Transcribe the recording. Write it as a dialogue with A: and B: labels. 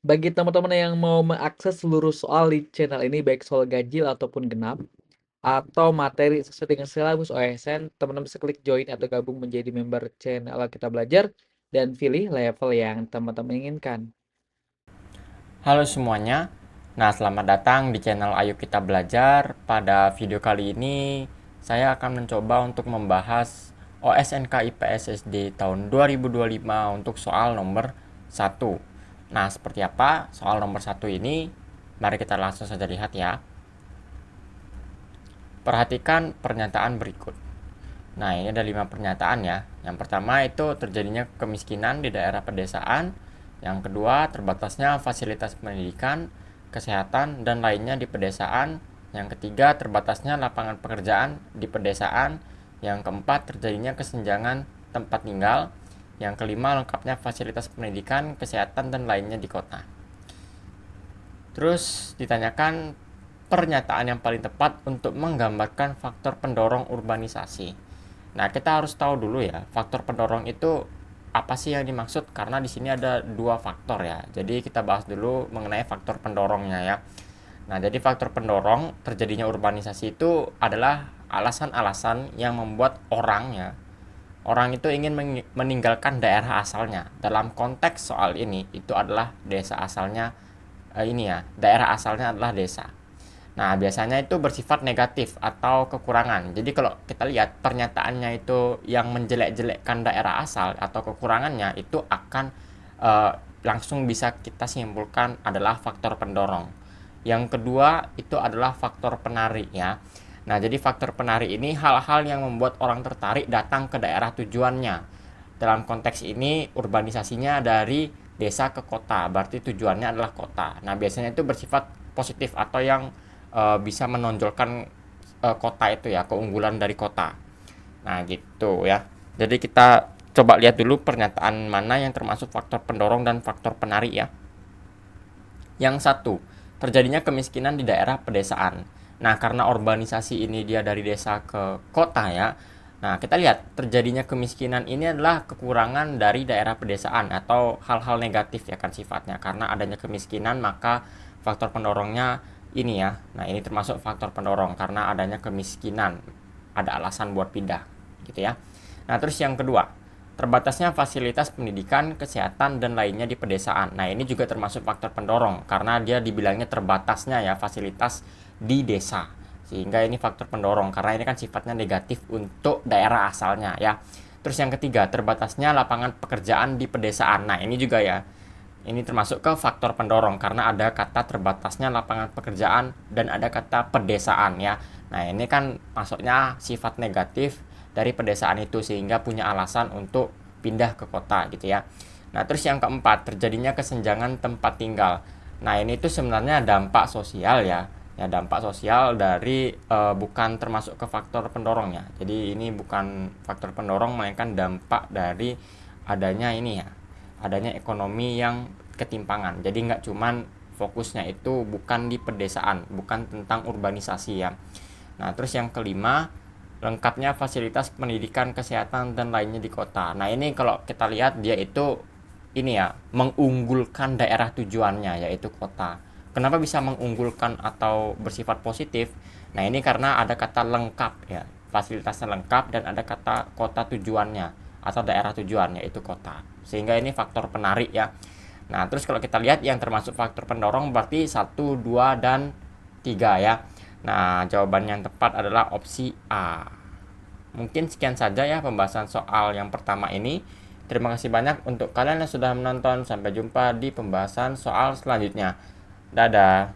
A: Bagi teman-teman yang mau mengakses seluruh soal di channel ini, baik soal ganjil ataupun genap, atau materi sesuai dengan silabus OSN, teman-teman bisa klik join atau gabung menjadi member channel Kita Belajar dan pilih level yang teman-teman inginkan.
B: Halo semuanya. Nah, selamat datang di channel Ayo Kita Belajar. Pada video kali ini, saya akan mencoba untuk membahas OSNK IPS SD tahun 2025 untuk soal nomor 1. Nah, seperti apa soal nomor 1 ini? Mari kita langsung saja lihat ya. Perhatikan pernyataan berikut. Nah, ini ada 5 pernyataan ya. Yang pertama itu terjadinya kemiskinan di daerah pedesaan. Yang kedua, terbatasnya fasilitas pendidikan, kesehatan, dan lainnya di pedesaan. Yang ketiga, terbatasnya lapangan pekerjaan di pedesaan. Yang keempat, terjadinya kesenjangan tempat tinggal. Yang kelima, lengkapnya fasilitas pendidikan, kesehatan, dan lainnya di kota. Terus ditanyakan pernyataan yang paling tepat untuk menggambarkan faktor pendorong urbanisasi. Nah, kita harus tahu dulu ya, faktor pendorong itu apa sih yang dimaksud? Karena di sini ada dua faktor ya. Jadi kita bahas dulu mengenai faktor pendorongnya ya. Nah, jadi faktor pendorong terjadinya urbanisasi itu adalah alasan-alasan yang membuat orang itu ingin meninggalkan daerah asalnya. Dalam konteks soal ini, itu adalah desa asalnya, daerah asalnya adalah desa. Nah, biasanya itu bersifat negatif atau kekurangan. Jadi kalau kita lihat pernyataannya itu yang menjelek-jelekkan daerah asal atau kekurangannya itu akan eh, langsung bisa kita simpulkan adalah faktor pendorong. Yang kedua itu adalah faktor penarik ya. Nah, jadi faktor penarik ini hal-hal yang membuat orang tertarik datang ke daerah tujuannya. Dalam konteks ini urbanisasinya dari desa ke kota, berarti tujuannya adalah kota. Nah, biasanya itu bersifat positif atau yang bisa menonjolkan kota itu ya, keunggulan dari kota. Nah, gitu ya. Jadi kita coba lihat dulu pernyataan mana yang termasuk faktor pendorong dan faktor penarik ya. Yang satu, terjadinya kemiskinan di daerah pedesaan. Nah, karena urbanisasi ini dia dari desa ke kota ya. Nah, kita lihat terjadinya kemiskinan ini adalah kekurangan dari daerah pedesaan atau hal-hal negatif ya kan sifatnya. Karena adanya kemiskinan maka faktor pendorongnya ini ya. Nah, ini termasuk faktor pendorong karena adanya kemiskinan. Ada alasan buat pindah gitu ya. Nah, terus yang kedua, terbatasnya fasilitas pendidikan, kesehatan, dan lainnya di pedesaan. Nah, ini juga termasuk faktor pendorong karena dia dibilangnya terbatasnya ya fasilitas di desa. Sehingga ini faktor pendorong karena ini kan sifatnya negatif untuk daerah asalnya ya. Terus yang ketiga, terbatasnya lapangan pekerjaan di pedesaan. Nah, ini juga ya. Ini termasuk ke faktor pendorong karena ada kata terbatasnya lapangan pekerjaan dan ada kata pedesaan ya. Nah, ini kan masuknya sifat negatif dari pedesaan itu sehingga punya alasan untuk pindah ke kota gitu ya. Nah, terus yang keempat, terjadinya kesenjangan tempat tinggal. Nah, ini tuh sebenarnya dampak sosial ya. Ya, dampak sosial dari bukan termasuk ke faktor pendorongnya. Jadi ini bukan faktor pendorong melainkan dampak dari adanya ini ya, adanya ekonomi yang ketimpangan. Jadi nggak cuman fokusnya itu bukan di pedesaan, bukan tentang urbanisasi ya. Nah, terus yang kelima, lengkapnya fasilitas pendidikan, kesehatan, dan lainnya di kota. Nah, ini kalau kita lihat dia itu ini ya, mengunggulkan daerah tujuannya yaitu kota. Kenapa bisa mengunggulkan atau bersifat positif? Nah, ini karena ada kata lengkap ya, fasilitasnya lengkap dan ada kata kota tujuannya atau daerah tujuannya yaitu kota. Sehingga ini faktor penarik ya. Nah, terus kalau kita lihat yang termasuk faktor pendorong berarti satu, 2, dan 3 ya. Nah, jawaban yang tepat adalah opsi A. Mungkin sekian saja ya pembahasan soal yang pertama ini. Terima kasih banyak untuk kalian yang sudah menonton. Sampai jumpa di pembahasan soal selanjutnya. Dadah.